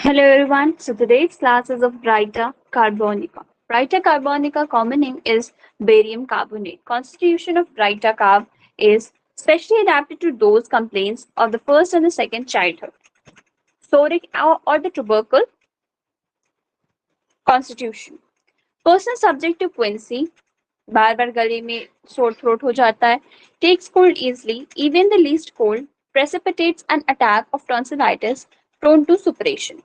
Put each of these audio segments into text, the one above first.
Hello everyone. So today's class is of Brighta carbonica. Brighta carbonica common name is barium carbonate. Constitution of Brighta carb is specially adapted to those complaints of the first and the second childhood. Psoriatic or the tubercle constitution. Person subject to quinsy बार बार गले में sore throat हो जाता है, takes cold easily, even the least cold, precipitates an attack of tonsillitis prone to suppuration.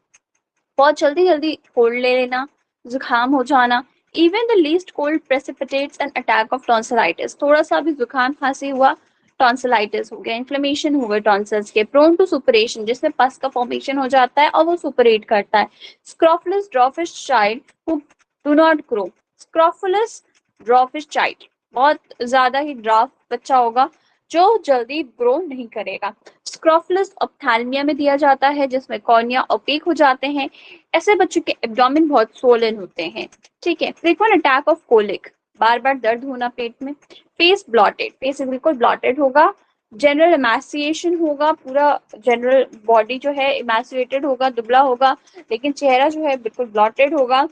बहुत जल्दी जल्दी cold ले लेना, जुकाम हो जाना, even the least cold precipitates an attack of tonsillitis, थोड़ा सा भी जुकाम खांसी हुआ टॉन्सिलाइटिस हो गया, इन्फ्लेमेशन हो गया टॉन्सिल्स के, प्रोन टू सुपरेशन जिसमें पस का फॉर्मेशन हो जाता है और वो सुपरेट करता है. Scrofulous dwarfish child who do not grow. Scrofulous dwarfish child बहुत ज्यादा ही ड्राफ बच्चा होगा जो जल्दी ग्रो नहीं करेगा. स्क्रोफुलस ऑप्थैल्मिया में दिया जाता है जिसमें कॉर्निया ओपेक हो जाते हैं. ऐसे बच्चों के एब्डोमेन बहुत सोलन होते हैं. ठीक है. फ्रीक्वेंट अटैक ऑफ कोलिक, बार बार दर्द होना पेट में. फेस ब्लॉटेड, फेस बिल्कुल ब्लॉटेड होगा. जनरल एमासिएशन होगा, पूरा जनरल बॉडी जो है एमासिएटेड होगा, दुबला होगा, लेकिन चेहरा जो है बिल्कुल ब्लॉटेड होगा.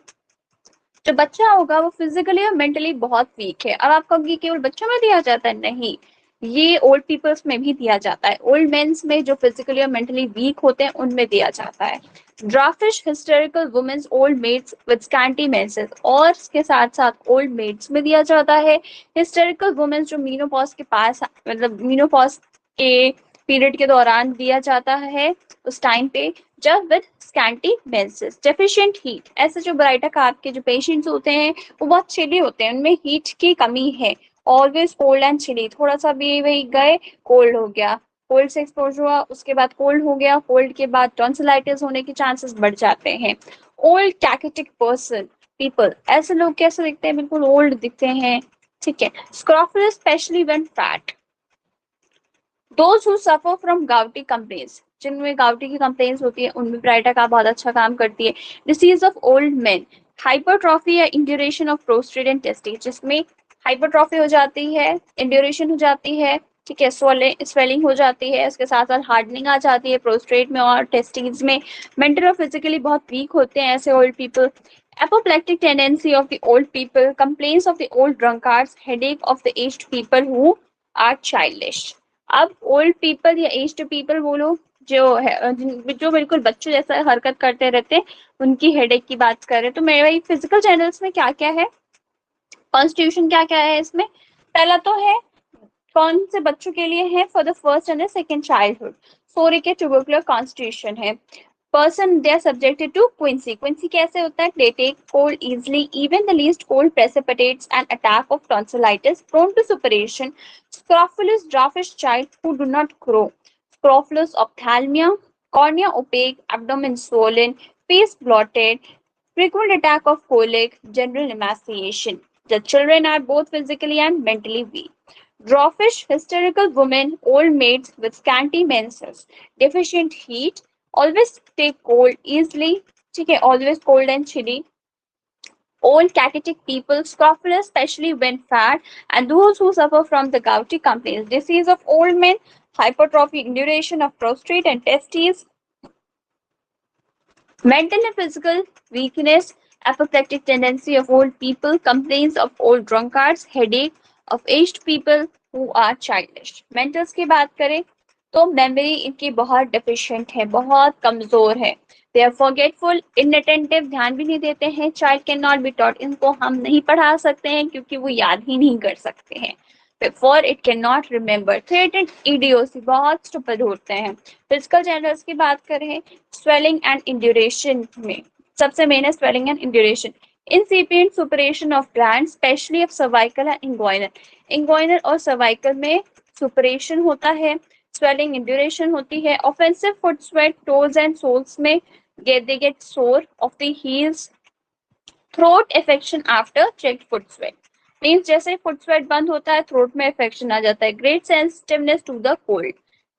जो बच्चा होगा वो फिजिकली और मेंटली बहुत वीक है. अब आप कहोगे केवल बच्चों में दिया जाता है, नहीं, ये ओल्ड पीपल्स में भी दिया जाता है. ओल्ड मेंस में जो फिजिकली और मेंटली वीक होते हैं उनमें दिया जाता है. Dwarfish hysterical womens old maids with scanty menses, और इसके साथ साथ ओल्ड मेड्स में दिया जाता है. हिस्टेरिकल वुमेन्स जो मीनोपॉज के पास, मतलब मीनोपॉज के पीरियड के दौरान दिया जाता है उस टाइम पे, जब with scanty menses. Deficient heat, ऐसे जो ब्राइटा कार्ब के जो पेशेंट्स होते हैं वो बहुत चिली होते हैं, उनमें हीट की कमी है. ऑलवेज कोल्ड एंड चिली, थोड़ा सा भी वही गए कोल्ड हो गया, कोल्ड से एक्सपोज हुआ उसके बाद कोल्ड हो गया, कोल्ड के बाद टॉन्सिलाइटिस होने के चांसेस बढ़ जाते हैं. ओल्ड कैकेटिक पर्सन पीपल, ऐसे लोग कैसे दिखते हैं, बिल्कुल ओल्ड दिखते हैं. ठीक है. Scrofulous specially when fat. Those who suffer from gouty complaints, जिनमें गाउटी की कंप्लेंट्स होती है उनमें ब्राइटा का बहुत अच्छा काम करती है. Disease of old men, hypertrophy या induration of prostate and testis, जिसमें हाइपरट्रॉफी हो जाती है, इंड्यूरेशन हो जाती है. ठीक है. स्वेलिंग हो जाती है, इसके साथ साथ हार्डनिंग आ जाती है प्रोस्टेट में और टेस्टिस में. मेंटल और फिजिकली बहुत वीक होते हैं ऐसे old people. apoplectic tendency of the old people, complaints of the old drunkards, headache of the aged people who are childish. अब ओल्ड पीपल या एज्ड पीपल वो लोग जो है जो बिल्कुल बच्चों जैसा हरकत करते रहते हैं, उनकी हेडेक की बात कर रहे हैं. तो मेरे भाई फिजिकल चैनल्स में क्या क्या है, कॉन्स्टिट्यूशन क्या क्या है इसमें. पहला तो है कौन से बच्चों के लिए है, for the first and the second childhood. सोरिक या ट्यूबरकुलर कॉन्स्टिट्यूशन है. Person they are subjected to quinsy. Quinsy कैसे होता है, they take cold easily, even the least cold precipitates an attack of tonsillitis, prone to suppuration. Scrofulous dwarfish child who do not grow. Scrofulous ophthalmia, cornea opaque, abdomen swollen, face blotted, frequent attack of colic, general emaciation. The children are both physically and mentally weak. Dwarfish, hysterical women, old maids with scanty menses, deficient heat, always take cold easily. ठीक है. Always cold and chilly. Old catetic people, scrofulous, especially when fat, and those who suffer from the gouty complaints. Disease of old men, hypertrophy, induration of prostate and testes, mental and physical weakness, apoplectic tendency of old people, complaints of old drunkards, headache of aged people who are childish. Mentals की बात करें तो memory इनकी बहुत deficient है, बहुत कमजोर है. दे आर फॉरगेटफुल, इनअटेंटिव, ध्यान भी नहीं देते हैं. Child can not be taught, इनको हम नहीं पढ़ा सकते हैं क्योंकि वो याद ही नहीं कर सकते हैं. For it can not remember. Threatened idiocy, बहुत स्टूपिड होते हैं. फिजिकल जेंडर्स की बात करें, स्वेलिंग एंड इंड्यूरेशन में सबसे मेन है swelling and induration. incipient suppuration of glands, especially of cervical and inguinal. inguinal और cervical में suppuration होता है, swelling, induration होती है. offensive foot sweat, toes and soles में they get sore of the heels. throat affection after checked foot sweat, means जैसे foot sweat बंद होता है throat में affection आ जाता है. great sensitiveness to the cold.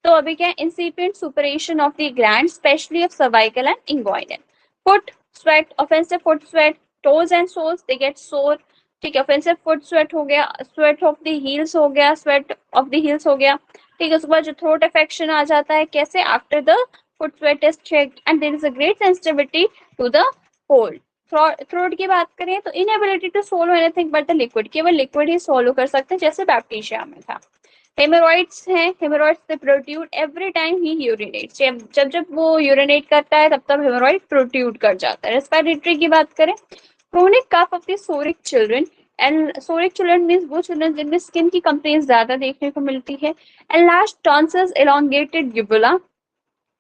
तो अभी क्या, incipient suppuration of the glands, especially of cervical and inguinal. foot sweat, offensive foot sweat, toes and soles they get sore. ठीक है. offensive foot sweat हो गया, sweat of the heels हो गया, sweat of the heels हो गया. ठीक है. उसके बाद जो थ्रोट अफेक्शन आ जाता है कैसे, after the foot sweat is checked, and there is a great sensitivity to the cold. Throat की बात करें तो inability to swallow anything but the liquid, केवल लिक्विड ही सोलो कर सकते हैं, जैसे बैक्टीरिया में था। हेमोरॉइड्स हैं, हेमोरॉइड्स से प्रोट्यूड एवरी टाइम ही यूरिनेट्स, जब जब वो यूरिनेट करता है तब तब हेमोरॉइड प्रोट्यूड कर जाता है। रेस्पिरेटरी की बात करें, chronic cough of the psoric children, and psoric children means वो चिल्ड्रन जिनमें स्किन की कंप्लेंट्स ज्यादा देखने को मिलती है। एनलार्ज्ड टॉन्सिल्स, एलोंगेटेड गिबुला,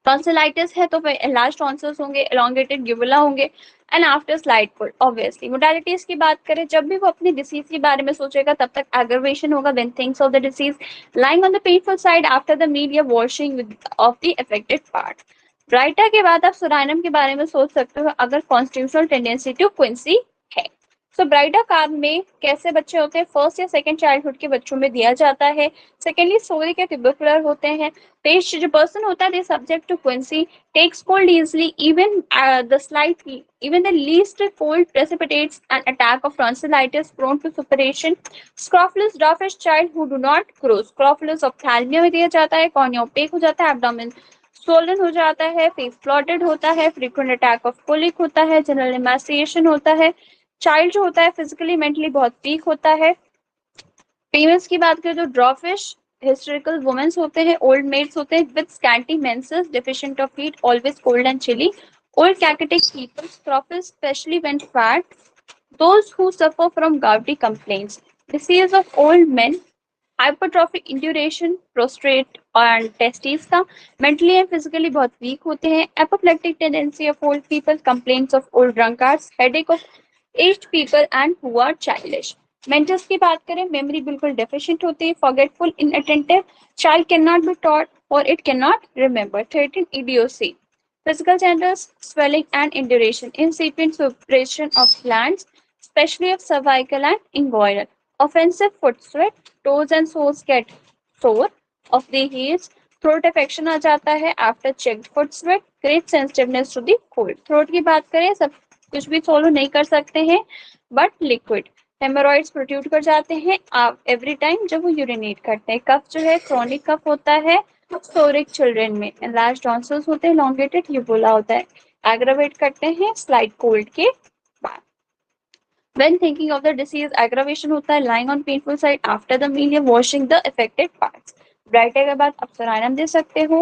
टॉन्सिलाइटिस है तो लार्ज टॉन्सिल्स होंगे, एलोंगेटेड गिबुला होंगे, and after slide foot. Obviously modalities की बात करें, जब भी वो अपनी डिसीज के बारे में सोचेगा तब तक एग्रवेशन होगा when thinks of the disease, lying on the painful side after the meal या washing of the affected part. ब्राइटा के बाद आप सुराइनम के बारे में सोच सकते हो अगर कॉन्स्टिट्यूशनल टेंडेंसी टू क्विंसी है। सो ब्राइटा कार्ब में कैसे बच्चे होते हैं, फर्स्ट या सेकंड चाइल्डहुड के बच्चों में दिया जाता है। सेकेंडली सोरिक या ट्यूबरकुलर होते हैं। पेश जो पर्सन होता है subject to quinsy, takes cold easily, even the least cold precipitates an attack of tonsillitis prone to suppuration. Scrofulous dwarfish child who do not grow, Scrofulous ophthalmia में दिया जाता है, cornea opaque हो जाता है, abdomen swollen हो जाता है, face floated होता है, frequent attack of colic होता है, general emaciation होता है। चाइल्ड जो होता है फिजिकली मेंटली बहुत वीक होता है। फीमेल्स की बात करें तो ड्रॉफिश हिस्टेरिकल वुमेन्स होते हैं, ओल्ड मेड्स होते हैं with scanty menses, deficient of heat, always cold and chilly, old cachectic people, scrofulous specially when fat, those who suffer from gouty complaints, disease of old men, hypertrophic induration, prostrate and testes का, mentally and physically बहुत weak होते हैं, apoplectic tendency of old people, complaints of old drunkards, headache of aged people and who are childish. मेंटल्स की बात करें, memory बिल्कुल deficient होती है, forgetful, inattentive, child can not be taught और it can not remember. 13 idiocy, physical genders, swelling and induration, incipient suppression of glands, especially of cervical and inguinal, offensive foot sweat, toes and soles get sore of the heels, throat affection आ जाता है after checked foot sweat, great sensitiveness to the cold. Throat की बात करें, सब कुछ भी solo नहीं कर सकते हैं बट लिक्विड, हेमोरॉइड्स प्रोट्यूट कर जाते हैं एवरी टाइम जब वो यूरिनेट करते हैं। कफ जो है क्रॉनिक कफ होता है सोरिक चिल्ड्रन में, लार्ज टॉन्सिल्स होते हैं, लॉन्गेटेड यूबुला होता है, एग्रावेट करते हैं स्लाइड कोल्ड के बाद। When thinking of the disease, aggravation होता है lying on painful side after the meal या washing the affected parts. Baryta के बाद आप सराइनम दे सकते हो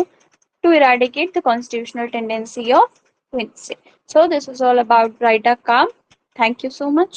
to eradicate the constitutional tendency of quinsy. So this is all about Brita calm. Thank you so much.